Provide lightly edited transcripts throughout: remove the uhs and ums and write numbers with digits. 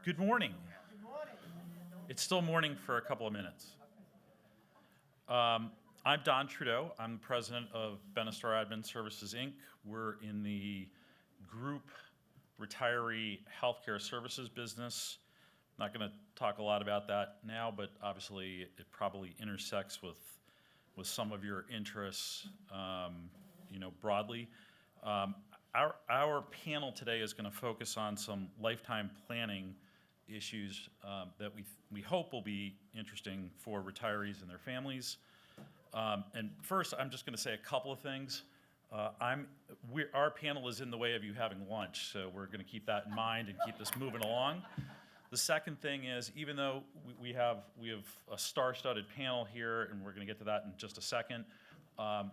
Good morning. It's still morning for a couple of minutes. I'm Don Trudeau. I'm the president of Benistar Administrative Services, Inc. We're in the group retiree healthcare services business. Not going to talk a lot about that now, but obviously it probably intersects with some of your interests, broadly. Our panel today is going to focus on some lifetime planning issues that we hope will be interesting for retirees and their families. And first, I'm just going to say a couple of things. Our panel is in the way of you having lunch, so we're going to keep that in mind and keep this moving along. The second thing is, even though we have a star-studded panel here, and we're going to get to that in just a second,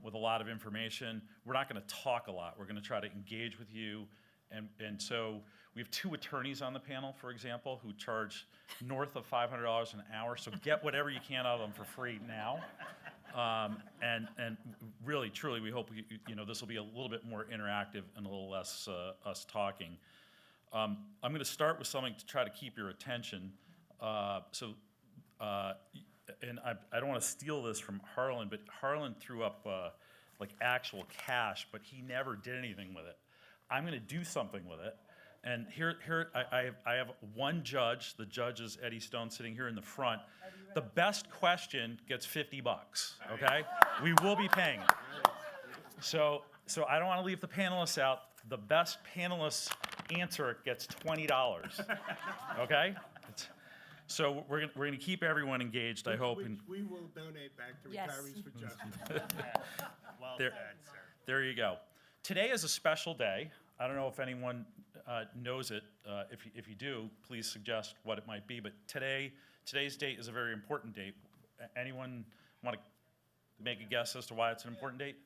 with a lot of information, we're not going to talk a lot. We're going to try to engage with you. And so we have two attorneys on the panel, for example, who charge north of $500 an hour. So get whatever you can out of them for free now. And really, truly, we hope this will be a little bit more interactive and a little less us talking. I'm going to start with something to try to keep your attention. And I don't want to steal this from Harlan, but Harlan threw up like actual cash, but he never did anything with it. I'm going to do something with it. And here I have one judge. The judge is Eddie Stone, sitting here in the front. The best question gets $50, okay? We will be paying it. So I don't want to leave the panelists out. The best panelist answer gets $20, okay? So we're going to keep everyone engaged, I hope. Which we will donate back to Retirees for Justice. Well said, sir. There you go. Today is a special day. I don't know if anyone knows it. If you do, please suggest what it might be. But today's date is a very important date. Anyone want to make a guess as to why it's an important date?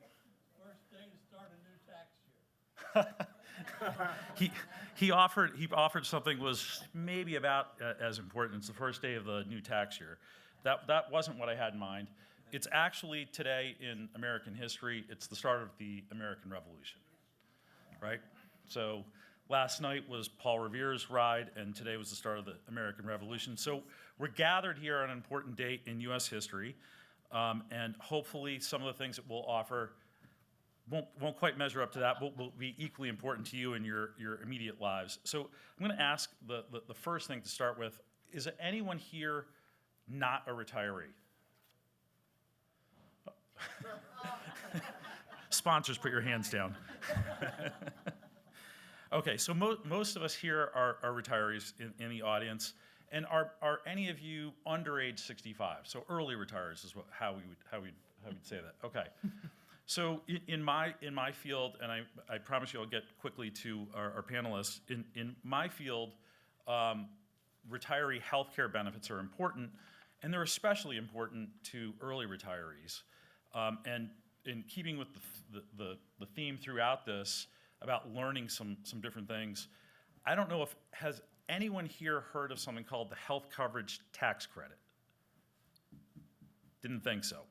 First day to start a new tax year. He offered something was maybe about as important. It's the first day of the new tax year. That wasn't what I had in mind. It's actually today in American history. It's the start of the American Revolution, right? So last night was Paul Revere's ride, and today was the start of the American Revolution. So we're gathered here on an important date in U.S. history, and hopefully some of the things that we'll offer won't quite measure up to that, but will be equally important to you in your immediate lives. So I'm going to ask the first thing to start with, is anyone here not a retiree? Sponsors, put your hands down. Okay, so most of us here are retirees in the audience. And are any of you under age 65? So early retirees is how we'd say that. Okay. So in my field, and I promise you I'll get quickly to our panelists, in my field, retiree healthcare benefits are important, and they're especially important to early retirees. And in keeping with the theme throughout this about learning some different things, I don't know has anyone here heard of something called the health coverage tax credit? Didn't think so.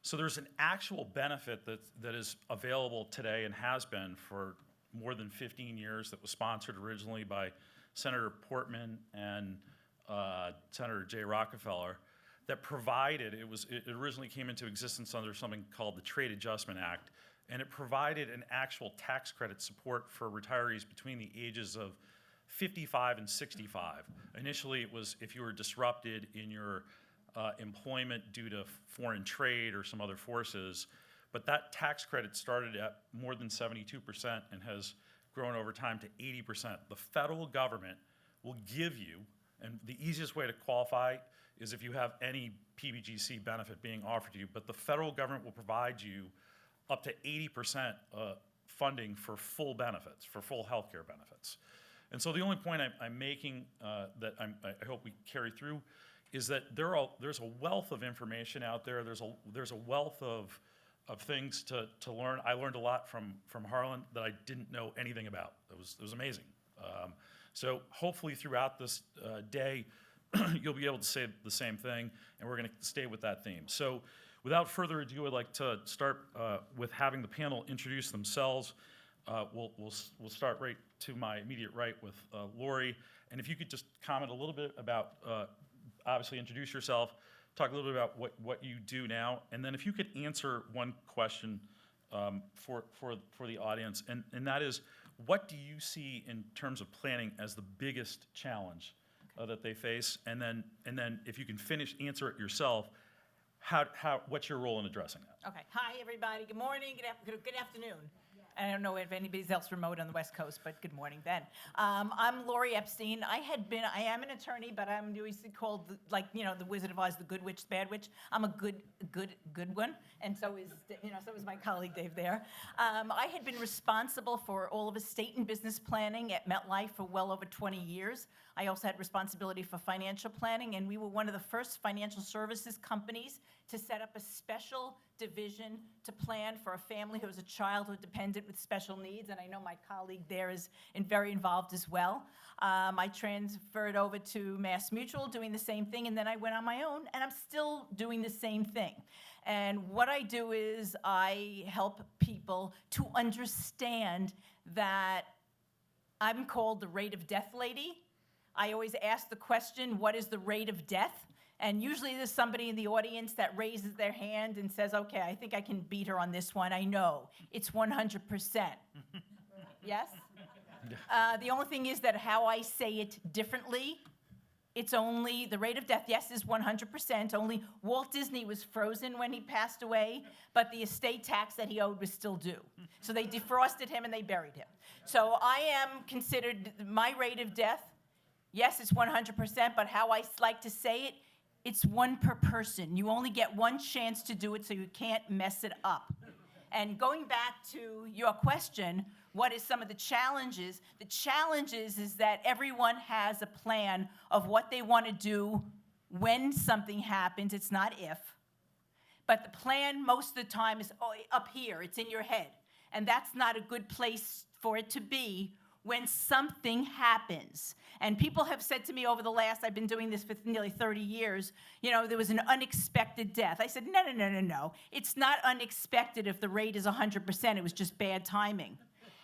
So there's an actual benefit that is available today and has been for more than 15 years that was sponsored originally by Senator Portman and Senator Jay Rockefeller that provided, it originally came into existence under something called the Trade Adjustment Act, and it provided an actual tax credit support for retirees between the ages of 55 and 65. Initially, it was if you were disrupted in your employment due to foreign trade or some other forces, but that tax credit started at more than 72% and has grown over time to 80%. The federal government will give you, and the easiest way to qualify is if you have any PBGC benefit being offered to you, but the federal government will provide you up to 80% funding for full benefits, for full healthcare benefits. And so the only point I'm making that I hope we carry through is that there's a wealth of information out there. There's a wealth of things to learn. I learned a lot from Harlan that I didn't know anything about. It was amazing. So hopefully throughout this day, you'll be able to say the same thing, and we're going to stay with that theme. So without further ado, I'd like to start with having the panel introduce themselves. We'll start right to my immediate right with Lori. And if you could just comment a little bit about, obviously introduce yourself, talk a little bit about what you do now, and then if you could answer one question for the audience, and that is, what do you see in terms of planning as the biggest challenge that they face? And then if you can answer it yourself, what's your role in addressing that? Okay. Hi, everybody. Good morning. Good afternoon. I don't know if anybody's else remote on the West Coast, but good morning, Ben. I'm Lori Epstein. I am an attorney, but I'm usually called, the Wizard of Oz, the good witch, the bad witch. I'm a good one, and so is my colleague Dave there. I had been responsible for all of estate and business planning at MetLife for well over 20 years. I also had responsibility for financial planning, and we were one of the first financial services companies to set up a special division to plan for a family who has a childhood dependent with special needs, and I know my colleague there is very involved as well. I transferred over to Mass Mutual doing the same thing, and then I went on my own, and I'm still doing the same thing. And what I do is I help people to understand that I'm called the rate of death lady. I always ask the question, what is the rate of death? And usually there's somebody in the audience that raises their hand and says, okay, I think I can beat her on this one. I know, it's 100%. Yes? The only thing is that how I say it differently, it's only, the rate of death, yes, is 100%. Only Walt Disney was frozen when he passed away, but the estate tax that he owed was still due. So they defrosted him and they buried him. So I am considered, my rate of death, yes, it's 100%, but how I like to say it, it's one per person. You only get one chance to do it, so you can't mess it up. And going back to your question, what is some of the challenges? The challenges is that everyone has a plan of what they want to do when something happens. It's not if. But the plan most of the time is up here. It's in your head. And that's not a good place for it to be when something happens. And people have said to me over the last, I've been doing this for nearly 30 years, there was an unexpected death. I said, no. It's not unexpected if the rate is 100%. It was just bad timing.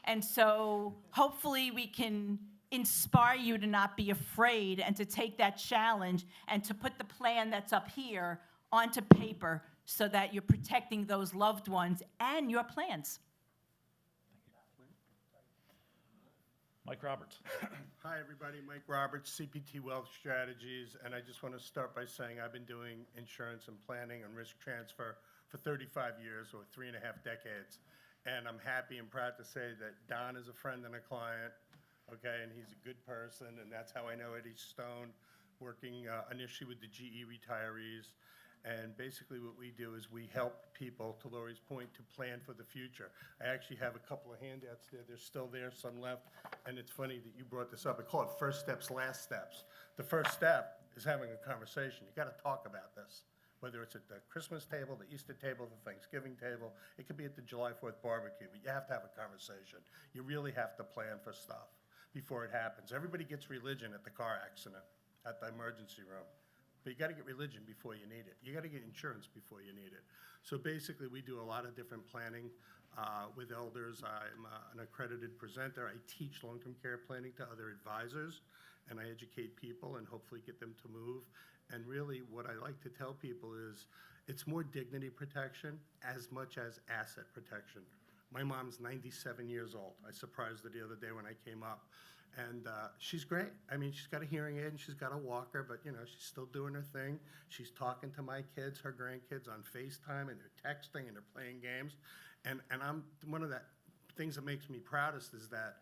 And so hopefully we can inspire you to not be afraid and to take that challenge and to put the plan that's up here onto paper so that you're protecting those loved ones and your plans. Mike Roberts. Hi, everybody. Mike Roberts, CPT Wealth Strategies. And I just want to start by saying I've been doing insurance and planning and risk transfer for 35 years, or 3.5 decades. And I'm happy and proud to say that Don is a friend and a client, okay, and he's a good person, and that's how I know Eddie Stone, working initially with the GE retirees. And basically what we do is we help people, to Lori's point, to plan for the future. I actually have a couple of handouts there. They're still there, some left. And it's funny that you brought this up. I call it first steps, last steps. The first step is having a conversation. You got to talk about this, whether it's at the Christmas table, the Easter table, the Thanksgiving table. It could be at the July 4th barbecue, but you have to have a conversation. You really have to plan for stuff before it happens. Everybody gets religion at the car accident, at the emergency room. But you got to get religion before you need it. You got to get insurance before you need it. So basically, we do a lot of different planning with elders. I'm an accredited presenter. I teach long-term care planning to other advisors, and I educate people and hopefully get them to move. And really, what I like to tell people is it's more dignity protection as much as asset protection. My mom's 97 years old. I surprised her the other day when I came up. And she's great. I mean, she's got a hearing aid and she's got a walker, but she's still doing her thing. She's talking to my kids, her grandkids, on FaceTime, and they're texting and they're playing games. And I'm one of the things that makes me proudest is that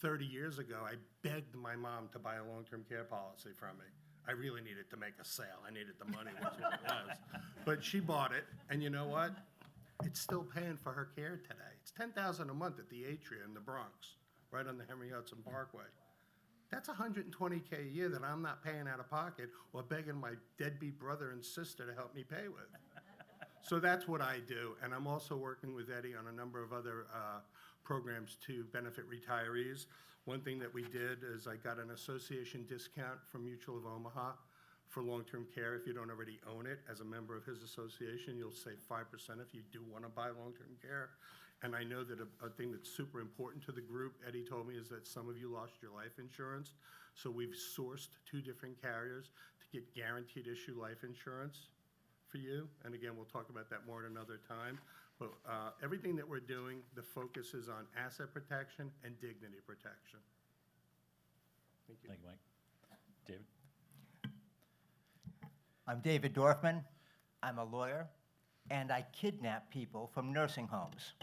30 years ago, I begged my mom to buy a long-term care policy from me. I really needed to make a sale. I needed the money, was what it was. But she bought it, and you know what? It's still paying for her care today. It's $10,000 a month at the Atria in the Bronx, right on the Henry Hudson Parkway. That's $120K a year that I'm not paying out of pocket or begging my deadbeat brother and sister to help me pay with. So that's what I do, and I'm also working with Eddie on a number of other programs to benefit retirees. One thing that we did is I got an association discount from Mutual of Omaha for long-term care. If you don't already own it, as a member of his association, you'll save 5% if you do want to buy long-term care. And I know that a thing that's super important to the group, Eddie told me, is that some of you lost your life insurance. So we've sourced 2 different carriers to get guaranteed issue life insurance for you. And again, we'll talk about that more at another time. But everything that we're doing, the focus is on asset protection and dignity protection. Thank you. Thank you, Mike. David? I'm David Dorfman. I'm a lawyer, and I kidnap people from nursing homes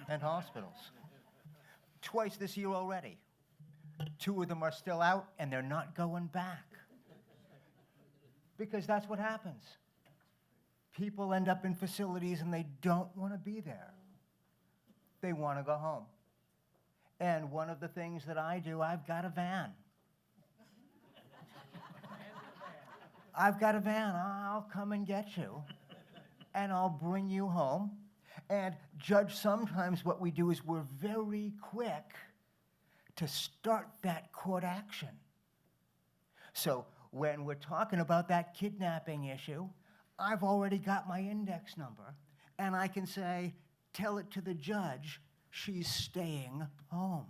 and hospitals. Twice this year already. 2 of them are still out, and they're not going back. Because that's what happens. People end up in facilities, and they don't want to be there. They want to go home. And one of the things that I do, I've got a van. I've got a van. I'll come and get you, and I'll bring you home. And Judge, sometimes what we do is we're very quick to start that court action. So when we're talking about that kidnapping issue, I've already got my index number, and I can say, tell it to the judge, she's staying home.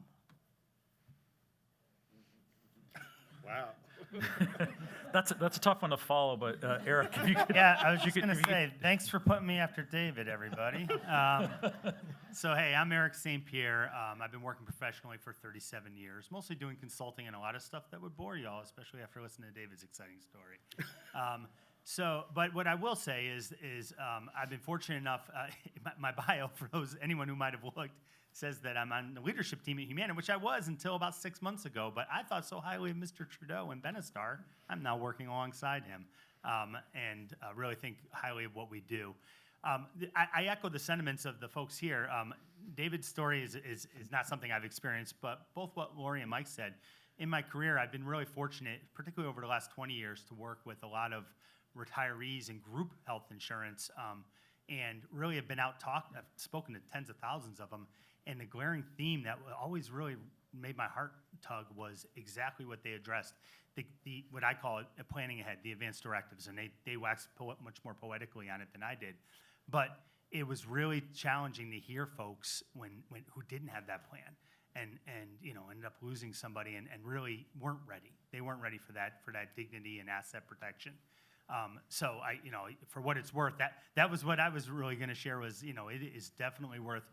Wow. That's a tough one to follow, but Eric, if you could. Yeah, I was just you could- going to if you say, thanks for putting me after David, everybody. So, hey, I'm Eric St Pierre. I've been working professionally for 37 years, mostly doing consulting and a lot of stuff that would bore y'all, especially after listening to David's exciting story. But what I will say is I've been fortunate enough, my bio, for anyone who might have looked, says that I'm on the leadership team at Humana, which I was until about 6 months ago, but I thought so highly of Mr. Trudeau and Benistar, I'm now working alongside him, and really think highly of what we do. I echo the sentiments of the folks here. David's story is not something I've experienced, but both what Lori and Mike said, in my career, I've been really fortunate, particularly over the last 20 years, to work with a lot of retirees and group health insurance, and really have been out talking. I've spoken to tens of thousands of them, and the glaring theme that always really made my heart tug was exactly what they addressed, the what I call it planning ahead, the advanced directives, and they waxed much more poetically on it than I did, but it was really challenging to hear folks who didn't have that plan, and ended up losing somebody and really weren't ready. They weren't ready for that dignity and asset protection. So for what it's worth, that was what I was really going to share was, it is definitely worth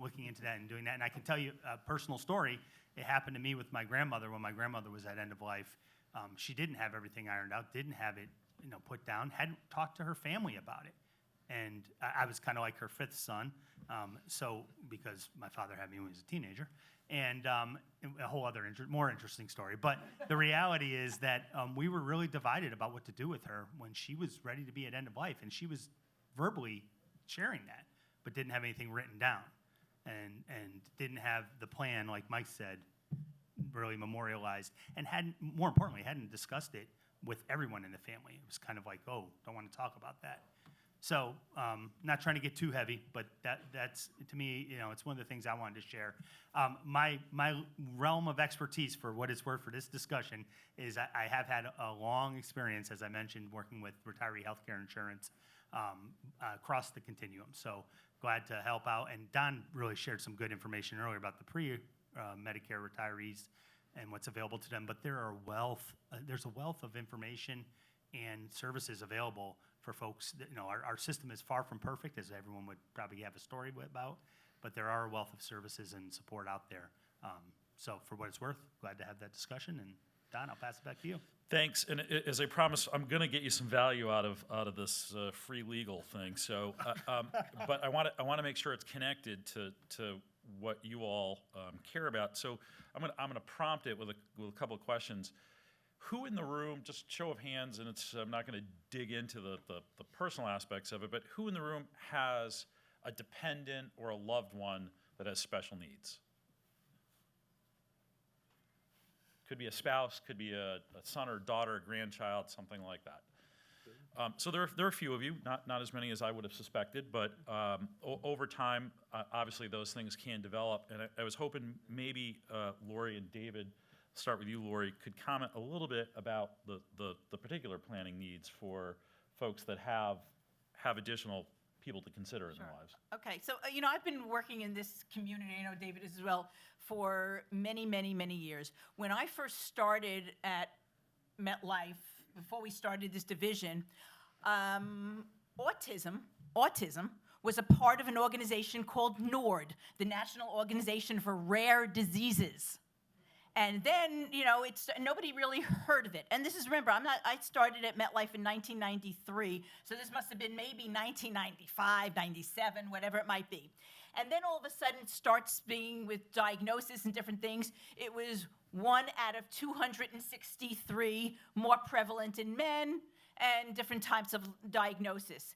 looking into that and doing that. And I can tell you a personal story. It happened to me with my grandmother when my grandmother was at end of life. She didn't have everything ironed out, didn't have it, put down, hadn't talked to her family about it. And I was kind of like her 5th son. So because my father had me when he was a teenager. And a whole other more interesting story. But the reality is that we were really divided about what to do with her when she was ready to be at end of life. And she was verbally sharing that, but didn't have anything written down. And didn't have the plan, like Mike said, really memorialized. And more importantly, hadn't discussed it with everyone in the family. It was kind of like, oh, don't want to talk about that. So, not trying to get too heavy, but that's to me, it's one of the things I wanted to share. My realm of expertise, for what it's worth for this discussion, is I have had a long experience, as I mentioned, working with retiree healthcare insurance across the continuum. So glad to help out. And Don really shared some good information earlier about the pre-Medicare retirees and what's available to them. But there's a wealth of information and services available for folks that, our system is far from perfect, as everyone would probably have a story about, but there are a wealth of services and support out there. So for what it's worth, glad to have that discussion. And Don, I'll pass it back to you. Thanks. And as I promised, I'm going to get you some value out of this free legal thing. So, but I want to make sure it's connected to what you all care about. So I'm going to prompt it with a couple of questions. Who in the room, just show of hands, and I'm not going to dig into the personal aspects of it, but who in the room has a dependent or a loved one that has special needs? Could be a spouse, could be a son or daughter, a grandchild, something like that. So there are a few of you, not as many as I would have suspected, but over time, obviously those things can develop. And I was hoping maybe Lori and David, start with you, Lori, could comment a little bit about the particular planning needs for folks that have additional people to consider in their Sure. lives. Okay, so, I've been working in this community, I know David is as well, for many, many, many years. When I first started at MetLife, before we started this division, autism was a part of an organization called NORD, the National Organization for Rare Diseases. And then, nobody really heard of it. And this is, remember, I started at MetLife in 1993, so this must have been maybe 1995, 97, whatever it might be. And then all of a sudden it starts being with diagnosis and different things. It was 1 out of 263, more prevalent in men, and different types of diagnosis.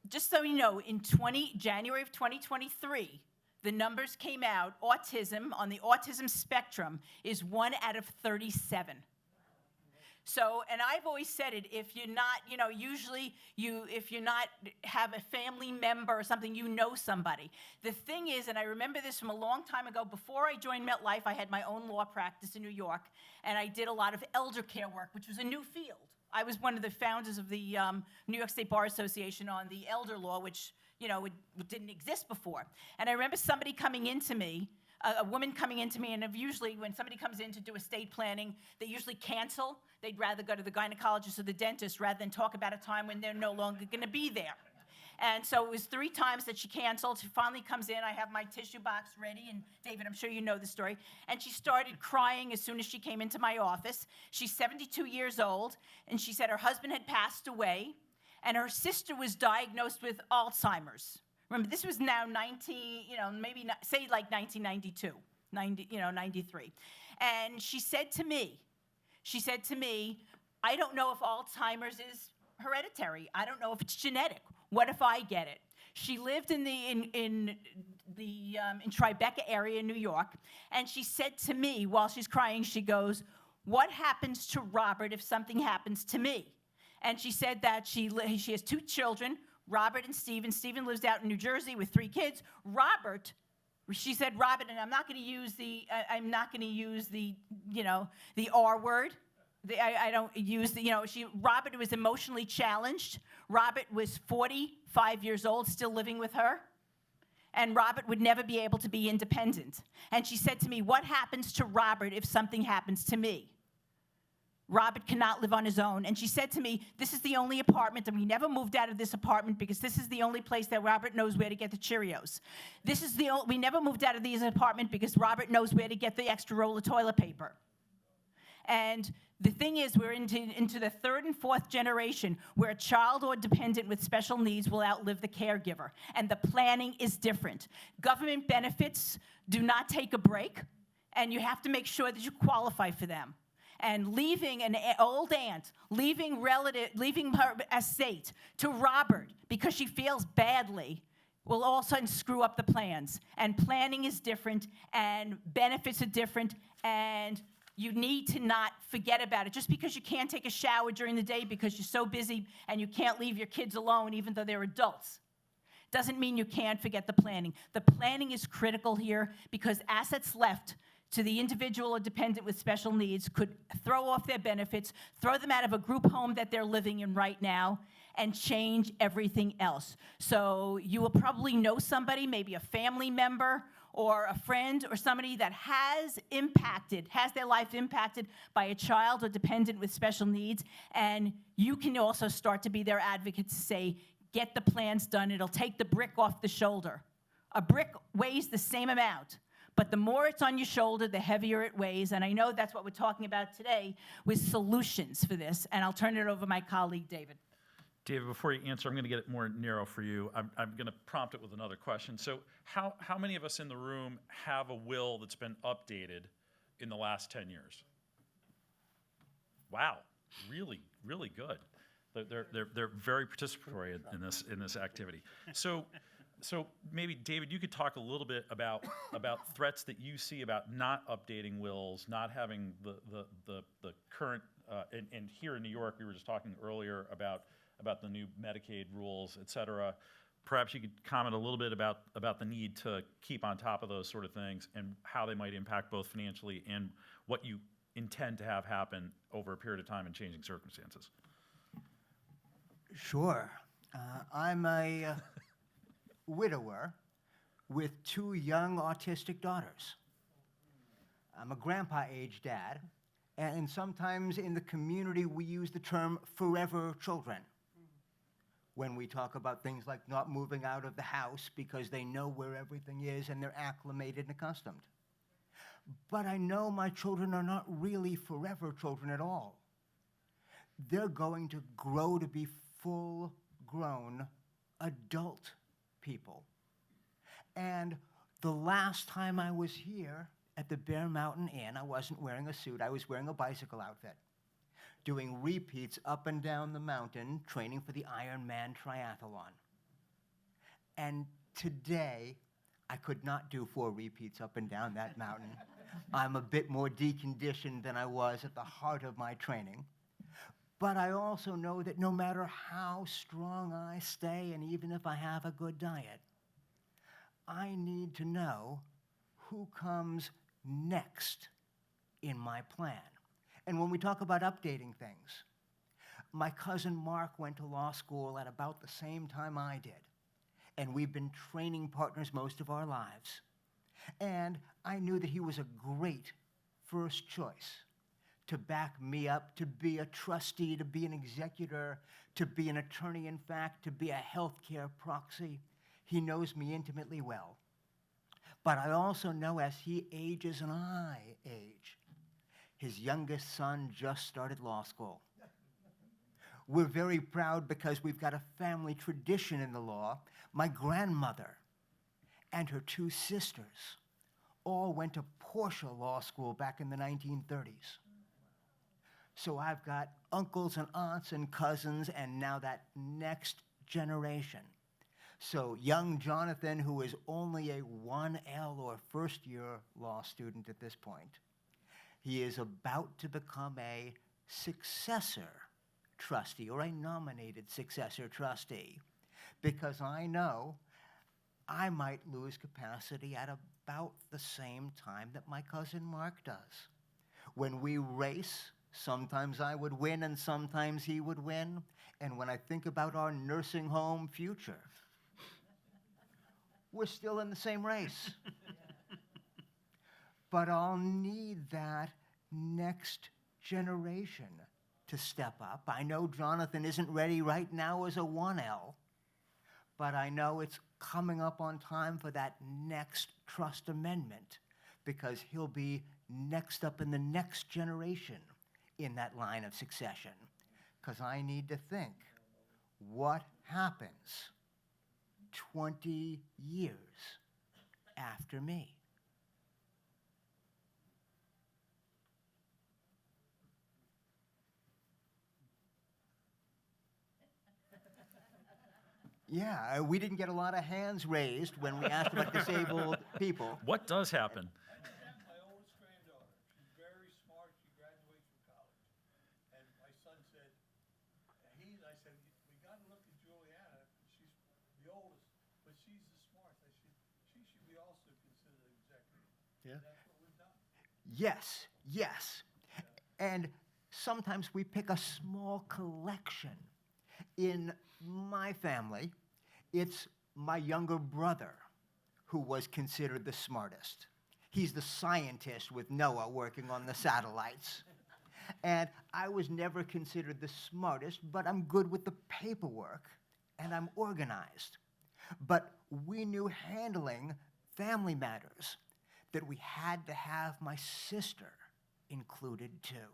Just so you know, in January of 2023, the numbers came out, autism, on the autism spectrum, is 1 out of 37. So, and I've always said it, if you're not, usually if you're not, have a family member or something, you know somebody. The thing is, and I remember this from a long time ago, before I joined MetLife, I had my own law practice in New York, and I did a lot of elder care work, which was a new field. I was one of the founders of the New York State Bar Association on the elder law, which it didn't exist before. And I remember somebody coming into me, a woman coming into me, and usually when somebody comes in to do estate planning, they usually cancel. They'd rather go to the gynecologist or the dentist rather than talk about a time when they're no longer going to be there. And so it was 3 times that she canceled. She finally comes in. I have my tissue box ready. And David, I'm sure you know the story. And she started crying as soon as she came into my office. She's 72 years old. And she said her husband had passed away. And her sister was diagnosed with Alzheimer's. Remember, this was now 1992, 93. And she said to me, I don't know if Alzheimer's is hereditary. I don't know if it's genetic. What if I get it? She lived in Tribeca area in New York, and she said to me while she's crying, she goes, "What happens to Robert if something happens to me?" And she said that she has 2 children, Robert and Stephen. Stephen lives out in New Jersey with 3 kids. She said Robert, and I'm not going to use the the R word. I don't use Robert was emotionally challenged. Robert was 45 years old, still living with her. And Robert would never be able to be independent. And she said to me, "What happens to Robert if something happens to me?" Robert cannot live on his own. And she said to me, "This is the only apartment, and we never moved out of this apartment because this is the only place that Robert knows where to get the Cheerios. We never moved out of this apartment because Robert knows where to get the extra roll of toilet paper." And the thing is, we're into the 3rd and 4th generation where a child or dependent with special needs will outlive the caregiver. And the planning is different. Government benefits do not take a break, and you have to make sure that you qualify for them. And leaving an old aunt, leaving her estate to Robert because she feels badly will all of a sudden screw up the plans. And planning is different, and benefits are different, and you need to not forget about it. Just because you can't take a shower during the day because you're so busy and you can't leave your kids alone even though they're adults, doesn't mean you can't forget the planning. The planning is critical here because assets left to the individual or dependent with special needs could throw off their benefits, throw them out of a group home that they're living in right now, and change everything else. So you will probably know somebody, maybe a family member or a friend or somebody that has their life impacted by a child or dependent with special needs, and you can also start to be their advocate to say, get the plans done. It'll take the brick off the shoulder. A brick weighs the same amount, but the more it's on your shoulder, the heavier it weighs, and I know that's what we're talking about today with solutions for this, and I'll turn it over to my colleague, David. David, before you answer, I'm going to get it more narrow for you. I'm going to prompt it with another question. So how many of us in the room have a will that's been updated in the last 10 years? Wow, really, really good. They're very participatory in this activity. So maybe, David, you could talk a little bit about threats that you see about not updating wills, not having the current, and here in New York, we were just talking earlier about the new Medicaid rules, et cetera. Perhaps you could comment a little bit about the need to keep on top of those sort of things and how they might impact both financially and what you intend to have happen over a period of time in changing circumstances. Sure. I'm a widower with 2 young autistic daughters. I'm a grandpa-age dad, and sometimes in the community we use the term forever children when we talk about things like not moving out of the house because they know where everything is and they're acclimated and accustomed. But I know my children are not really forever children at all. They're going to grow to be full-grown adult people. And the last time I was here at the Bear Mountain Inn, I wasn't wearing a suit, I was wearing a bicycle outfit, doing repeats up and down the mountain, training for the Ironman triathlon. And today, I could not do 4 repeats up and down that mountain. I'm a bit more deconditioned than I was at the heart of my training. But I also know that no matter how strong I stay, and even if I have a good diet, I need to know who comes next in my plan. And when we talk about updating things, my cousin Mark went to law school at about the same time I did. And we've been training partners most of our lives. And I knew that he was a great first choice to back me up, to be a trustee, to be an executor, to be an attorney, in fact, to be a healthcare proxy. He knows me intimately well. But I also know as he ages and I age, his youngest son just started law school. We're very proud because we've got a family tradition in the law. My grandmother and her 2 sisters all went to Portia Law School back in the 1930s. So I've got uncles and aunts and cousins and now that next generation. So young Jonathan, who is only a 1L or first-year law student at this point, he is about to become a successor trustee or a nominated successor trustee because I know I might lose capacity at about the same time that my cousin Mark does. When we race, sometimes I would win and sometimes he would win. And when I think about our nursing home future, we're still in the same race. But I'll need that next generation to step up. I know Jonathan isn't ready right now as a 1L, but I know it's coming up on time for that next trust amendment because he'll be next up in the next generation in that line of succession. Because I need to think, what happens 20 years after me? Yeah, we didn't get a lot of hands raised when we asked about disabled people. What does happen? My oldest granddaughter, she's very smart, she graduates from college. And my son said, I said, we gotta look at Juliana, she's the oldest, but she's the smartest. I said, she should be also considered an executive. Yeah. And that's what we've done. Yes, yes. And sometimes we pick a small collection. In my family, it's my younger brother who was considered the smartest. He's the scientist with Noah working on the satellites. And I was never considered the smartest, but I'm good with the paperwork and I'm organized. But we knew handling family matters that we had to have my sister included too.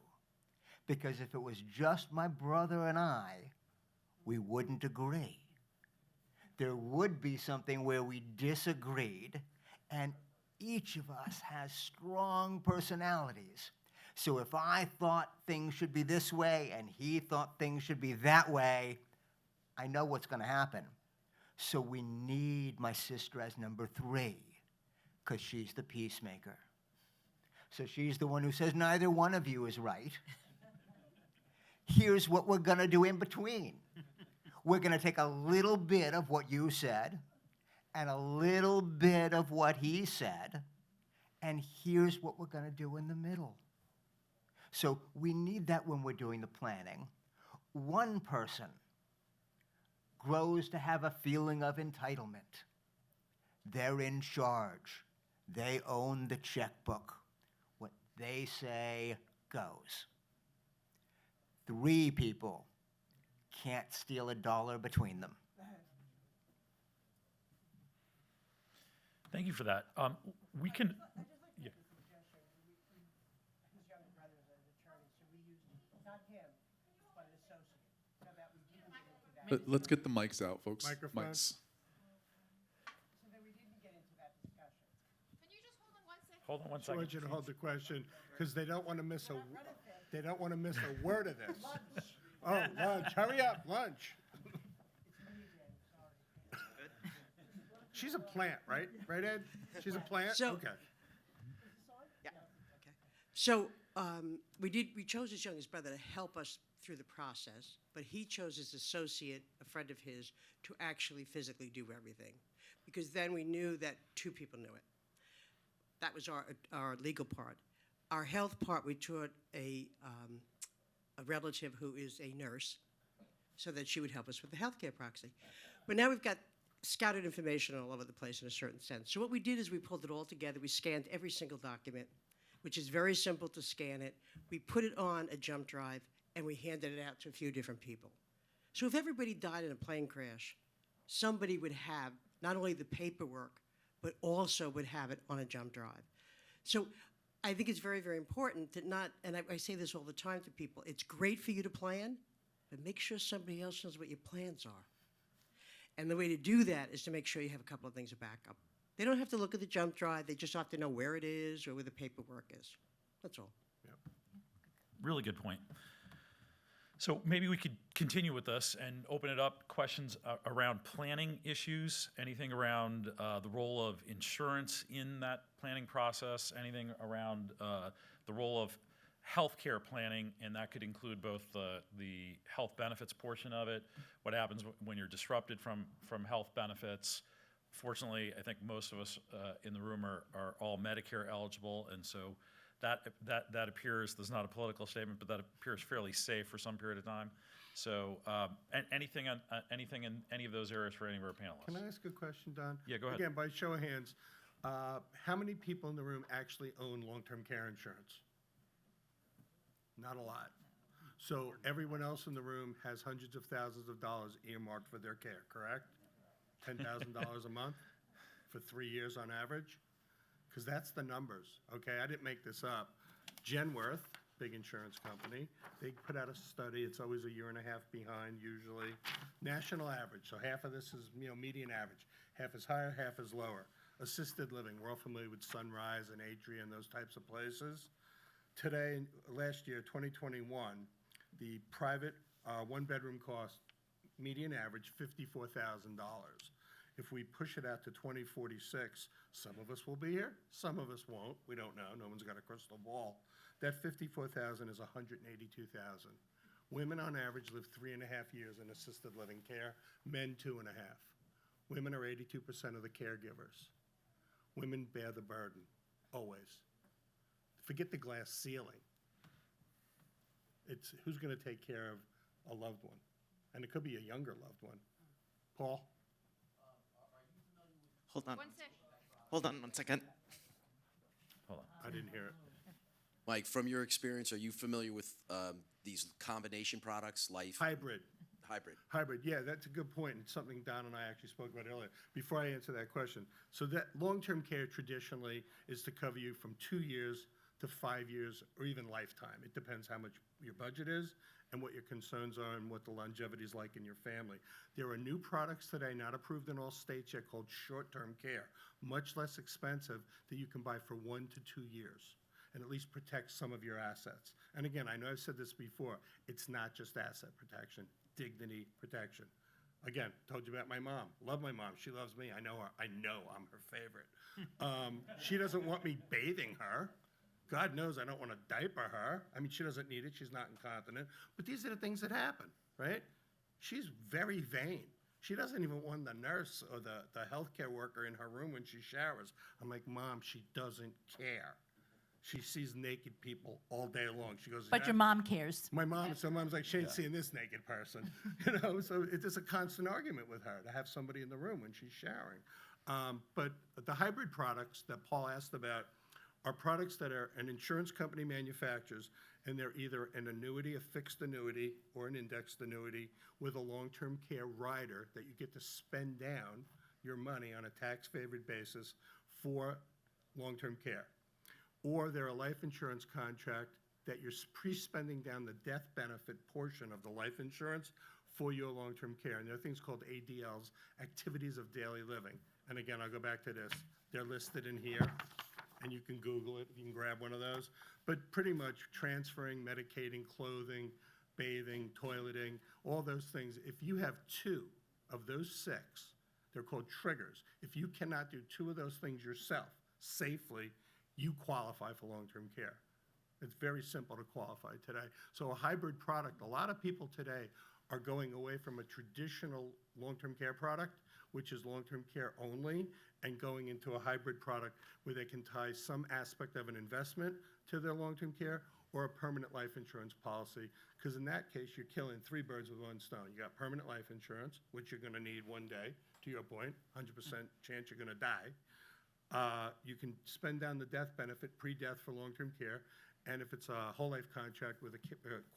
Because if it was just my brother and I, we wouldn't agree. There would be something where we disagreed, and each of us has strong personalities. So if I thought things should be this way and he thought things should be that way, I know what's going to happen. So we need my sister as number 3, because she's the peacemaker. So she's the one who says, neither one of you is right. Here's what we're going to do in between. We're going to take a little bit of what you said and a little bit of what he said, and here's what we're going to do in the middle. So we need that when we're doing the planning. One person grows to have a feeling of entitlement. They're in charge. They own the checkbook. What they say goes. 3 people can't steal a dollar between them. Thank you for that. We can, I'd just like to yeah. make a suggestion. His younger brother is an attorney, so we used, not him, but an associate, so that we didn't get into that. Let's get the mics out, folks. Microphone. Mics. So that we didn't get into that discussion. Can you just hold on 1 second? Hold on one I want second. you to hold the question, because they don't want to miss a, they don't want to miss a word of this. Oh, lunch, hurry up, lunch. She's a plant, right? Right, Ed? She's a plant? So- Okay. Yeah, okay. So, we chose his youngest brother to help us through the process, but he chose his associate, a friend of his, to actually physically do everything. Because then we knew that 2 people knew it. That was our legal part. Our health part, we taught a relative who is a nurse, so that she would help us with the healthcare proxy. But now we've got scattered information all over the place in a certain sense. So what we did is we pulled it all together. We scanned every single document, which is very simple to scan it. We put it on a jump drive, and we handed it out to a few different people. So if everybody died in a plane crash, somebody would have not only the paperwork, but also would have it on a jump drive. So I think it's very, very important that not, and I say this all the time to people, it's great for you to plan, but make sure somebody else knows what your plans are. And the way to do that is to make sure you have a couple of things to back up. They don't have to look at the jump drive, they just have to know where it is or where the paperwork is. That's all. Really good point. So maybe we could continue with this and open it up, questions around planning issues, anything around the role of insurance in that planning process, anything around the role of healthcare planning, and that could include both the health benefits portion of it, what happens when you're disrupted from health benefits. Fortunately, I think most of us in the room are all Medicare eligible, and so that appears, there's not a political statement, but that appears fairly safe for some period of time. So anything in any of those areas for any of our panelists? Can I ask a question, Don? Yeah, go ahead. Again, by show of hands, how many people in the room actually own long-term care insurance? Not a lot. So everyone else in the room has hundreds of thousands of dollars earmarked for their care, correct? $10,000 a month for 3 years on average? Because that's the numbers, okay? I didn't make this up. Genworth, big insurance company, they put out a study. It's always a year and a half behind usually. National average, so half of this is, median average. Half is higher, half is lower. Assisted living, we're all familiar with Sunrise and Adrian, those types of places. Today, last year, 2021, the private one-bedroom cost, median average, $54,000. If we push it out to 2046, some of us will be here, some of us won't. We don't know. No one's got a crystal ball. That $54,000 is $182,000. Women on average live 3.5 years in assisted living care, men 2.5. Women are 82% of the caregivers. Women bear the burden, always. Forget the glass ceiling. It's who's going to take care of a loved one. And it could be a younger loved one. Paul? One sec. Hold on 1 second. Hold on. I didn't hear it. Mike, from your experience, are you familiar with these combination products, life, Hybrid. hybrid? Yeah, that's a good point, and something Don and I actually spoke about earlier. Before I answer that question, so that long-term care traditionally is to cover you from 2 years to 5 years or even lifetime. It depends how much your budget is and what your concerns are and what the longevity is like in your family. There are new products today, not approved in all states yet, called short-term care, much less expensive, that you can buy for 1 to 2 years and at least protect some of your assets. And again, I know I've said this before, it's not just asset protection, dignity protection. Again, told you about my mom. Love my mom. She loves me. I know her. I know I'm her favorite. She doesn't want me bathing her. God knows I don't want to diaper her. I mean, she doesn't need it. She's not incontinent. But these are the things that happen, right? She's very vain. She doesn't even want the nurse or the healthcare worker in her room when she showers. I'm like, Mom, she doesn't care. She sees naked people all day long. She goes, But "Yeah." your mom cares. My mom, so mom's like, she ain't seeing this naked person, so it's just a constant argument with her to have somebody in the room when she's showering. But the hybrid products that Paul asked about are products that are an insurance company manufactures, and they're either an annuity, a fixed annuity, or an indexed annuity with a long-term care rider that you get to spend down your money on a tax-favored basis for long-term care. Or they're a life insurance contract that you're pre-spending down the death benefit portion of the life insurance for your long-term care. And there are things called ADLs, activities of daily living. And again, I'll go back to this. They're listed in here, and you can Google it. You can grab one of those. But pretty much transferring, medicating, clothing, bathing, toileting, all those things. If you have 2 of those 6, they're called triggers. If you cannot do 2 of those things yourself safely, you qualify for long-term care. It's very simple to qualify today. So a hybrid product, a lot of people today are going away from a traditional long-term care product, which is long-term care only, and going into a hybrid product where they can tie some aspect of an investment to their long-term care or a permanent life insurance policy. Because in that case, you're killing 3 birds with 1 stone. You got permanent life insurance, which you're gonna need one day, to your point, 100% chance you're gonna die. You can spend down the death benefit pre-death for long-term care, and if it's a whole life contract with a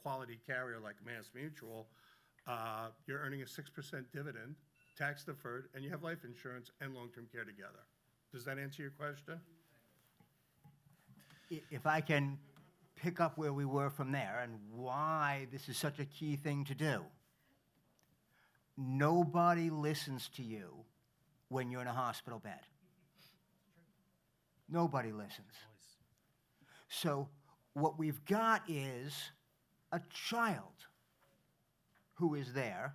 quality carrier like Mass Mutual, you're earning a 6% dividend, tax deferred, and you have life insurance and long-term care together. Does that answer your question? If I can pick up where we were from there and why this is such a key thing to do. Nobody listens to you when you're in a hospital bed. Nobody listens. So what we've got is a child who is there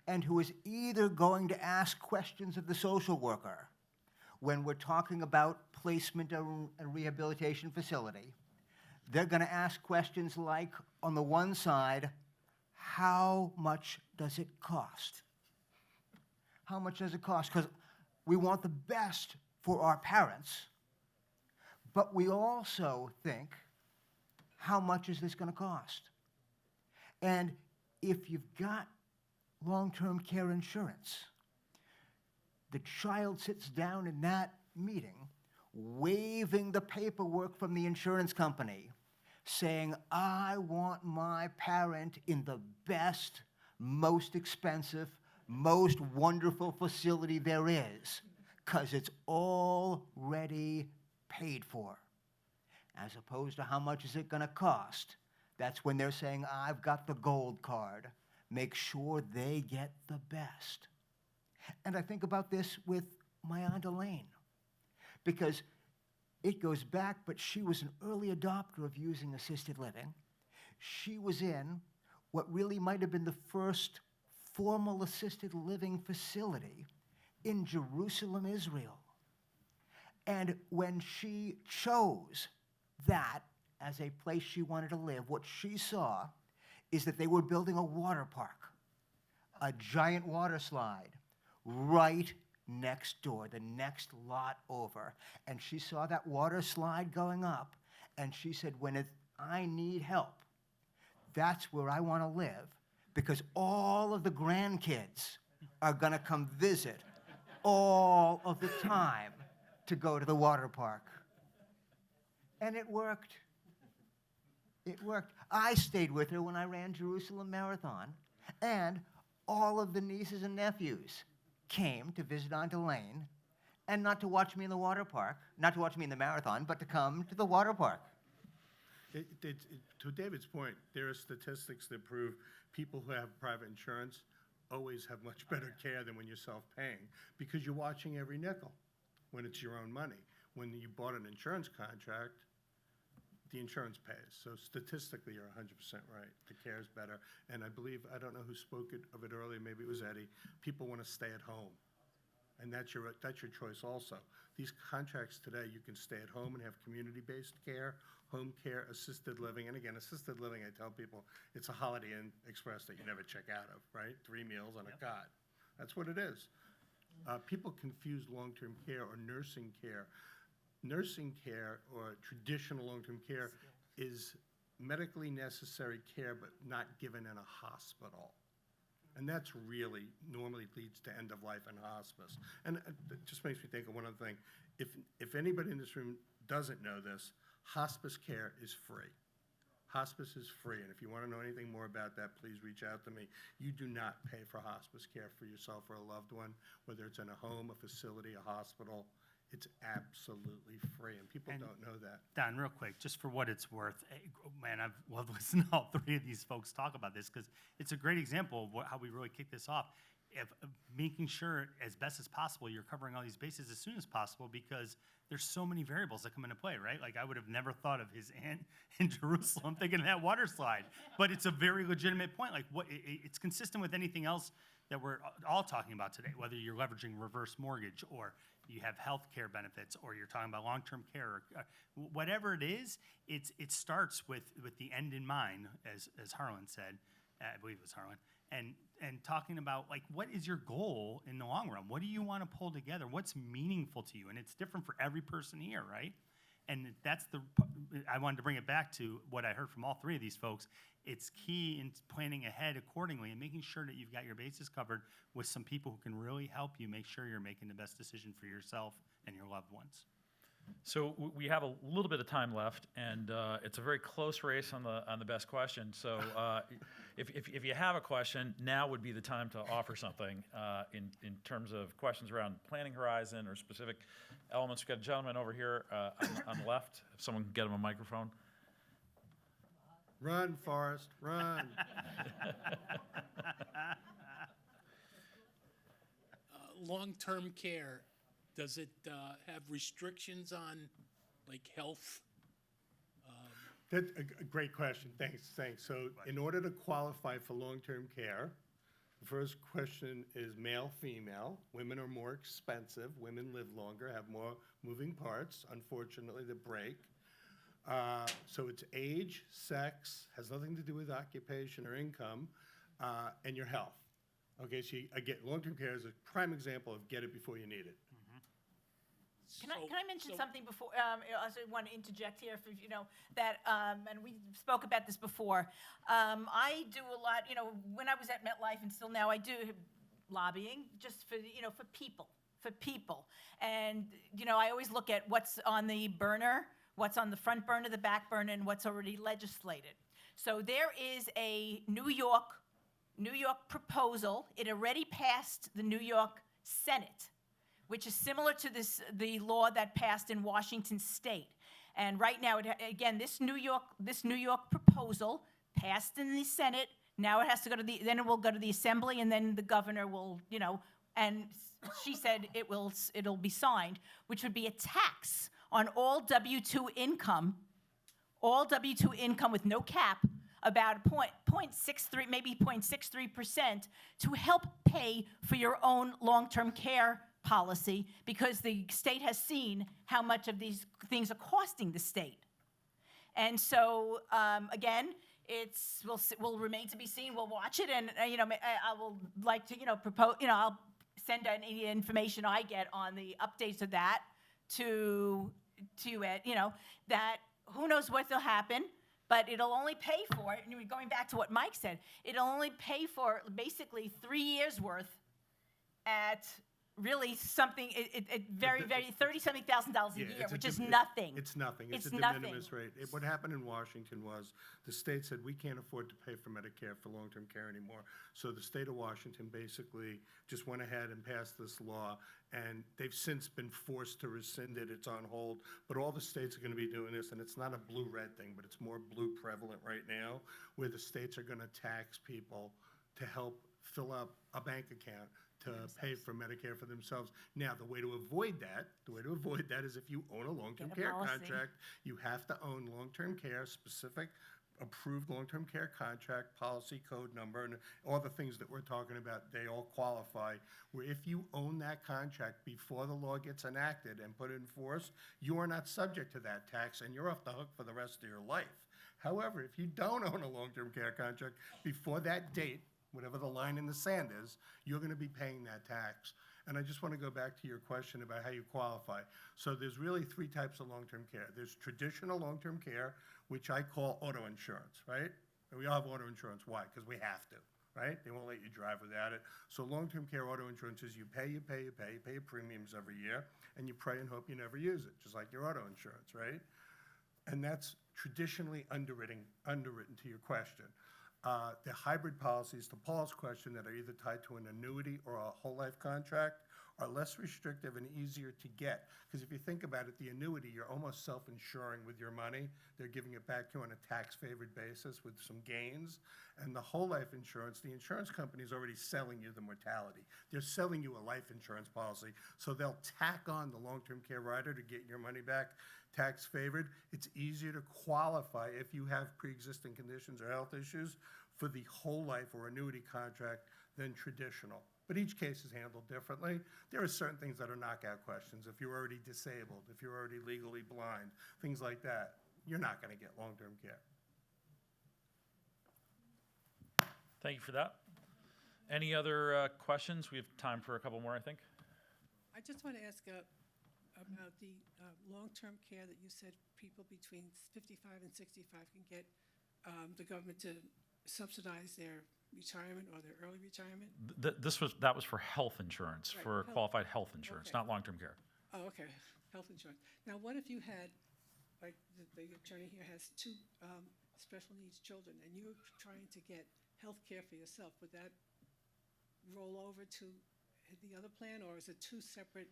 and who is either going to ask questions of the social worker when we're talking about placement in a rehabilitation facility. They're going to ask questions like, on the one side, how much does it cost? How much does it cost? Because we want the best for our parents, but we also think, how much is this going to cost? And if you've got long-term care insurance, the child sits down in that meeting, waving the paperwork from the insurance company, saying, I want my parent in the best, most expensive, most wonderful facility there is, because it's already paid for. As opposed to how much is it going to cost. That's when they're saying, I've got the gold card. Make sure they get the best. And I think about this with my Aunt Elaine, because it goes back, but she was an early adopter of using assisted living. She was in what really might have been the first formal assisted living facility in Jerusalem, Israel. And when she chose that as a place she wanted to live, what she saw is that they were building a water park, a giant water slide, right next door, the next lot over. And she saw that water slide going up, and she said, I need help, that's where I want to live, because all of the grandkids are going to come visit all of the time to go to the water park. And it worked. It worked. I stayed with her when I ran Jerusalem Marathon, and all of the nieces and nephews came to visit Aunt Elaine, and not to watch me in the water park, not to watch me in the marathon, but to come to the water park. To David's point, there are statistics that prove people who have private insurance always have much better care than when you're self-paying, because you're watching every nickel when it's your own money. When you bought an insurance contract, the insurance pays. So statistically, you're 100% right. The care is better. And I believe, I don't know who spoke of it earlier, maybe it was Eddie, people want to stay at home. And that's your choice also. These contracts today, you can stay at home and have community-based care, home care, assisted living. And again, assisted living, I tell people, it's a Holiday Inn Express that you never check out of, right? 3 meals on a cot. That's what it is. People confuse long-term care or nursing care. nursing care or traditional long-term care is medically necessary care but not given in a hospital. And that's really normally leads to end of life in hospice. And it just makes me think of one other thing. If anybody in this room doesn't know this, hospice care is free. Hospice is free, and if you want to know anything more about that, please reach out to me. You do not pay for hospice care for yourself or a loved one, whether it's in a home, a facility, a hospital. It's absolutely free, and people don't know that. Don, real quick, just for what it's worth, man, I've loved listening to all three of these folks talk about this because it's a great example of how we really kick this off. Of making sure as best as possible you're covering all these bases as soon as possible because there's so many variables that come into play, right? Like I would have never thought of his aunt in Jerusalem thinking of that water slide, but it's a very legitimate point. Like it's consistent with anything else that we're all talking about today, whether you're leveraging reverse mortgage or you have health care benefits or you're talking about long-term care, or, whatever it is, it starts with the end in mind, as Harlan said, I believe it was Harlan, and talking about like what is your goal in the long run? What do you want to pull together? What's meaningful to you? And it's different for every person here, right? And that's I wanted to bring it back to what I heard from all three of these folks. It's key in planning ahead accordingly and making sure that you've got your bases covered with some people who can really help you make sure you're making the best decision for yourself and your loved ones. So we have a little bit of time left, and it's a very close race on the best question. So if you have a question, now would be the time to offer something in terms of questions around planning horizon or specific elements. We've got a gentleman over here on the left. If someone can get him a microphone. Run, Forrest, run. Long-term care, does it have restrictions on, like, health? That's a great question. Thanks. So in order to qualify for long-term care, the first question is male, female. Women are more expensive. Women live longer, have more moving parts, unfortunately, that break. So it's age, sex, has nothing to do with occupation or income, and your health. Okay, so again, long-term care is a prime example of get it before you need it. Can I mention something before? I also want to interject here, for, that, and we spoke about this before. I do a lot, when I was at MetLife and still now I do lobbying just for, for people. And, I always look at what's on the burner, what's on the front burner, the back burner, and what's already legislated. So there is a New York proposal. It already passed the New York Senate, which is similar to the law that passed in Washington State. And right now, again, this New York proposal passed in the Senate. Now it has to go to then it will go to the Assembly, and then the governor will, and she said it'll be signed, which would be a tax on all W-2 income, with no cap, about 0.63, maybe 0.63%, to help pay for your own long-term care policy, because the state has seen how much of these things are costing the state. And so, again, will remain to be seen. We'll watch it, and I will like to propose. I'll send any information I get on the updates of that to it. That who knows what will happen, but it'll only pay for it. And going back to what Mike said, it'll only pay for basically 3 years worth at really something, very, $30-something thousand a year, which is nothing. It's nothing. It's a de nothing. minimis rate. What happened in Washington was the state said we can't afford to pay for Medicare for long-term care anymore. So the state of Washington basically just went ahead and passed this law, and they've since been forced to rescind it. It's on hold. But all the states are going to be doing this, and it's not a blue-red thing, but it's more blue prevalent right now, where the states are going to tax people to help fill up a bank account to pay for Medicare for themselves. Now, the way to avoid that is if you own a long-term care contract, you have to own long-term care, specific approved long-term care contract, policy code number, and all the things that we're talking about, they all qualify. Where if you own that contract before the law gets enacted and put in force, you are not subject to that tax, and you're off the hook for the rest of your life. However, if you don't own a long-term care contract before that date, whatever the line in the sand is, you're going to be paying that tax. And I just want to go back to your question about how you qualify. So there's really three types of long-term care. There's traditional long-term care, which I call auto insurance, right? And we all have auto insurance. Why? Because we have to, right? They won't let you drive without it. So long-term care auto insurance is you pay your premiums every year, and you pray and hope you never use it, just like your auto insurance, right? And that's traditionally underwritten to your question. The hybrid policies, to Paul's question, that are either tied to an annuity or a whole life contract are less restrictive and easier to get. Because if you think about it, the annuity, you're almost self-insuring with your money. They're giving it back to you on a tax-favored basis with some gains. And the whole life insurance, the insurance company is already selling you the mortality. They're selling you a life insurance policy. So they'll tack on the long-term care rider to get your money back tax-favored. It's easier to qualify if you have pre-existing conditions or health issues for the whole life or annuity contract than traditional. But each case is handled differently. There are certain things that are knockout questions. If you're already disabled, if you're already legally blind, things like that, you're not going to get long-term care. Thank you for that. Any other questions? We have time for a couple more, I think. I just want to ask about the long-term care that you said people between 55 and 65 can get the government to subsidize their retirement or their early retirement? That was for health insurance, Right, for qualified health insurance, Okay. not long-term care. Oh, okay, health insurance. Now, what if you had, like the attorney here has two special needs children, and you're trying to get health care for yourself? Would that roll over to the other plan, or is it two separate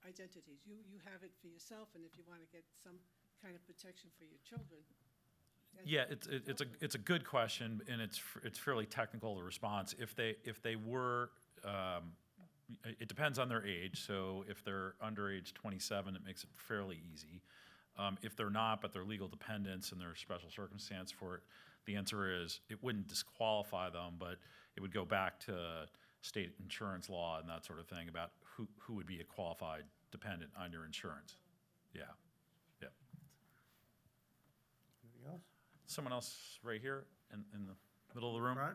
identities? You have it for yourself, and if you want to get some kind of protection for your children. Yeah, it's a good question, and it's fairly technical, the response. If they were, it depends on their age. So if they're under age 27, it makes it fairly easy. If they're not, but they're legal dependents and there's special circumstance for it, the answer is it wouldn't disqualify them, but it would go back to state insurance law and that sort of thing about who would be a qualified dependent on your insurance. Yeah. Yeah. Anything else? Someone else right here in the middle of the room. Right?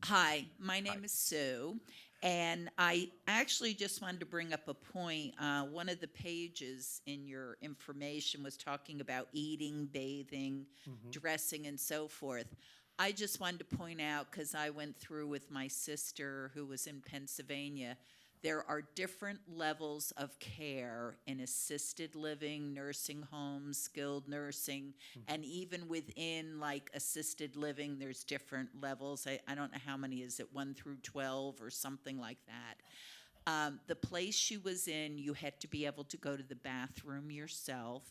Hi, my name is Sue, and I actually just wanted to bring up a point. One of the pages in your information was talking about eating, bathing, dressing, and so forth. I just wanted to point out, because I went through with my sister who was in Pennsylvania, there are different levels of care in assisted living, nursing homes, skilled nursing, and even within like assisted living, there's different levels. I don't know how many, is it 1 through 12 or something like that? The place she was in, you had to be able to go to the bathroom yourself.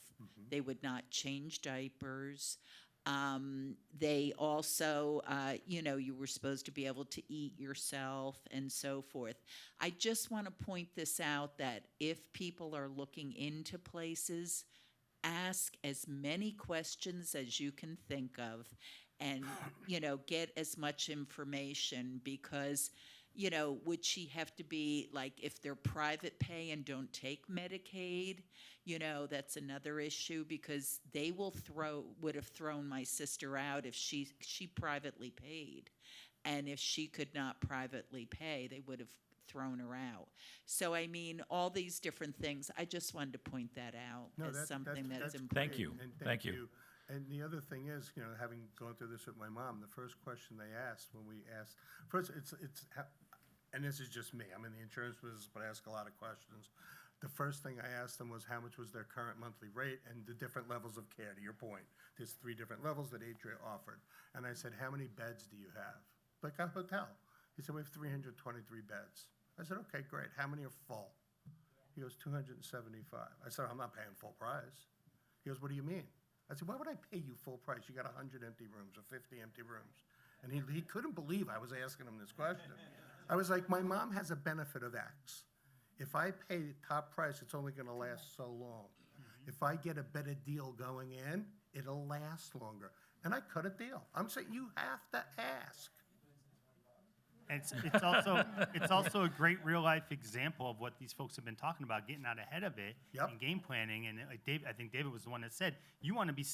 They would not change diapers. They also, you were supposed to be able to eat yourself and so forth. I just want to point this out that if people are looking into places, ask as many questions as you can think of and, get as much information because, would she have to be like if they're private pay and don't take Medicaid? That's another issue because they would have thrown my sister out if she privately paid. And if she could not privately pay, they would have thrown her out. So, I mean, all these different things, I just wanted to point that out as something that's important. Thank you. And Thank you. And the other thing is, having gone through this with my mom, the first question they asked when we asked, first, and this is just me, I'm in the insurance business, but I ask a lot of questions. The first thing I asked them was how much was their current monthly rate and the different levels of care, to your point. There's 3 different levels that Atria offered. And I said, how many beds do you have? Like a hotel. He said, we have 323 beds. I said, okay, great. How many are full? He goes, 275. I said, I'm not paying full price. He goes, what do you mean? I said, why would I pay you full price? You got 100 empty rooms or 50 empty rooms. And he couldn't believe I was asking him this question. I was like, my mom has a benefit of X. If I pay top price, it's only going to last so long. If I get a better deal going in, it'll last longer. And I cut a deal. I'm saying you have to ask. It's also a great real life example of what these folks have been talking about, getting out ahead of it Yep. and game planning. And like I think David was the one that said, you want to be,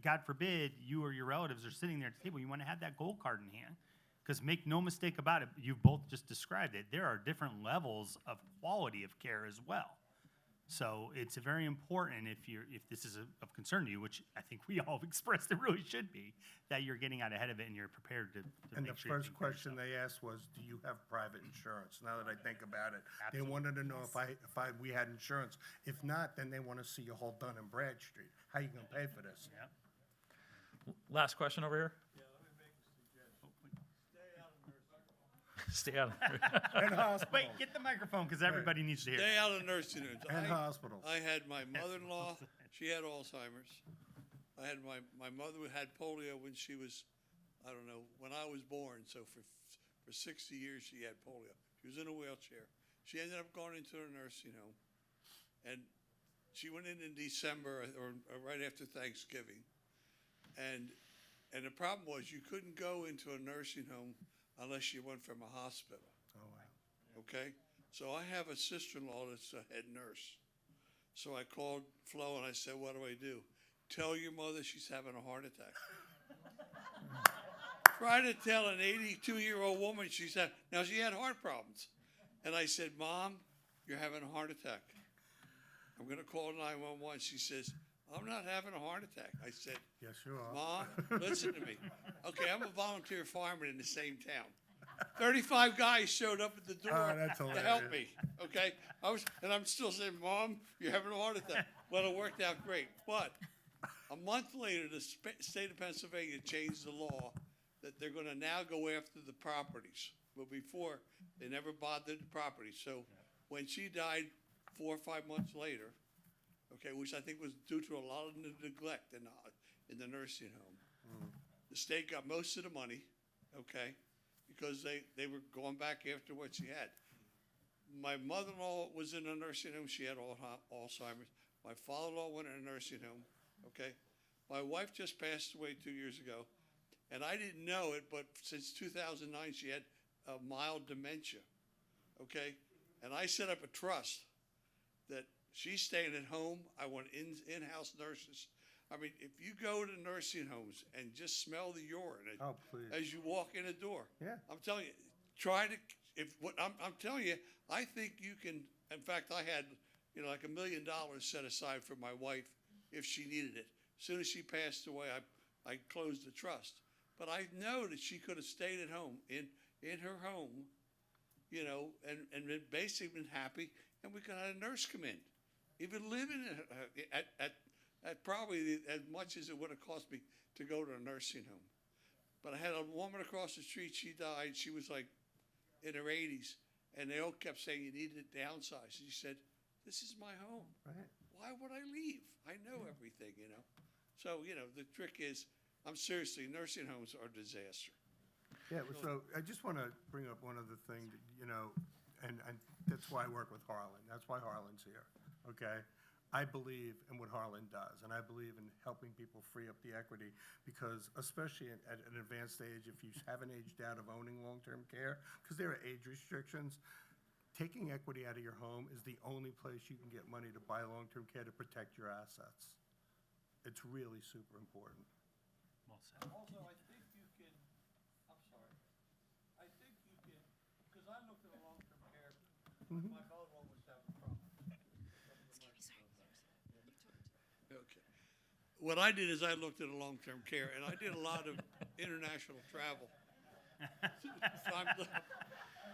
God forbid, you or your relatives are sitting there at the table, you want to have that gold card in hand. Because make no mistake about it, you both just described it. There are different levels of quality of care as well. So it's very important if this is of concern to you, which I think we all have expressed it really should be, that you're getting out ahead of it and you're prepared to And make the sure you first take care of question yourself. they asked was, do you have private insurance? Now that I think about it. They Absolutely. wanted to know if we had insurance. If not, then they want to see your whole Dun and Bradstreet. How you gonna pay for this? Yep. Last question over here. Yeah, let me make a suggestion. Stay out of nursing. Stay out of there. And hospitals. Wait, get the microphone because everybody needs to hear. Stay out of nursing homes. And hospitals. I had my mother-in-law, she had Alzheimer's. I had my mother who had polio when she was, I don't know, when I was born. So for 60 years she had polio. She was in a wheelchair. She ended up going into a nursing home. And she went in December or right after Thanksgiving. And the problem was you couldn't go into a nursing home unless you went from a hospital. Oh, wow. Okay? So I have a sister-in-law that's a head nurse. So I called Flo and I said, what do I do? Tell your mother she's having a heart attack. Try to tell an 82-year-old woman now she had heart problems. And I said, Mom, you're having a heart attack. I'm going to call 911. She says, I'm not having a heart attack. I said, Yes, you are. Mom, listen to me. Okay, I'm a volunteer fireman in the same town. 35 guys showed up at the door that's to help hilarious. me. Okay, I'm still saying, Mom, you're having a heart attack. Well, it worked out great. But a month later, the state of Pennsylvania changed the law that they're going to now go after the properties. But before, they never bothered the property. So when she died 4 or 5 months later, okay, which I think was due to a lot of neglect in the nursing home. The state got most of the money, okay, because they were going back after what she had. My mother-in-law was in a nursing home. She had Alzheimer's. My father-in-law went in a nursing home, okay. My wife just passed away 2 years ago, and I didn't know it, but since 2009, she had mild dementia, okay. And I set up a trust that she's staying at home. I want in-house nurses. I mean, if you go to nursing homes and just smell the urine Oh, please. as you walk in the door, Yeah. I'm telling you, I'm telling you, I think you can. In fact, I had, like $1 million set aside for my wife if she needed it. As soon as she passed away, I closed the trust. But I know that she could have stayed at home in her home, and been basically been happy, and we could have had a nurse come in. Even living at probably as much as it would have cost me to go to a nursing home. But I had a woman across the street, she died, she was like in her 80s, and they all kept saying you needed to downsize. She said, this is my home. Right. Why would I leave? I know everything, So, the trick is, I'm seriously, nursing homes are a disaster. Yeah, so I just want to bring up one other thing, and that's why I work with Harlan. That's why Harlan's here, okay? I believe in what Harlan does, and I believe in helping people free up the equity because especially at an advanced age, if you haven't aged out of owning long-term care, because there are age restrictions, taking equity out of your home is the only place you can get money to buy long-term care to protect your assets. It's really super important. Well said. Also, I think you can, because I looked at a long-term care, my mother-in-law was having problems. Okay. What I did is I looked at a long-term care, and I did a lot of international travel.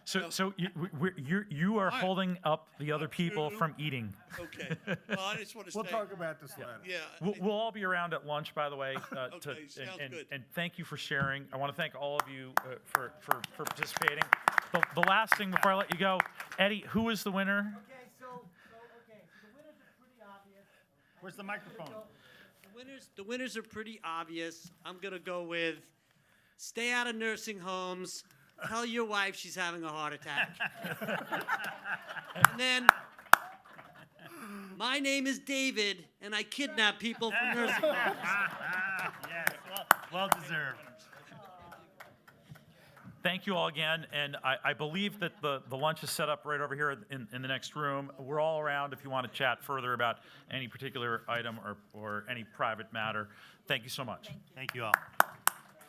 So you are holding up the other people from eating. Okay. Well, I just want to We'll say. talk about this later. Yeah. We'll all be around at lunch, by the way. Okay, sounds good. And thank you for sharing. I want to thank all of you for participating. The last thing before I let you go, Eddie, who is the winner? So the winners are pretty obvious. Where's the microphone? The winners are pretty obvious. I'm going to go with stay out of nursing homes, tell your wife she's having a heart attack. And then, my name is David, and I kidnap people from nursing homes. Yes, well deserved. Thank you all again, and I believe that the lunch is set up right over here in the next room. We're all around if you want to chat further about any particular item or any private matter. Thank you so much. Thank you all.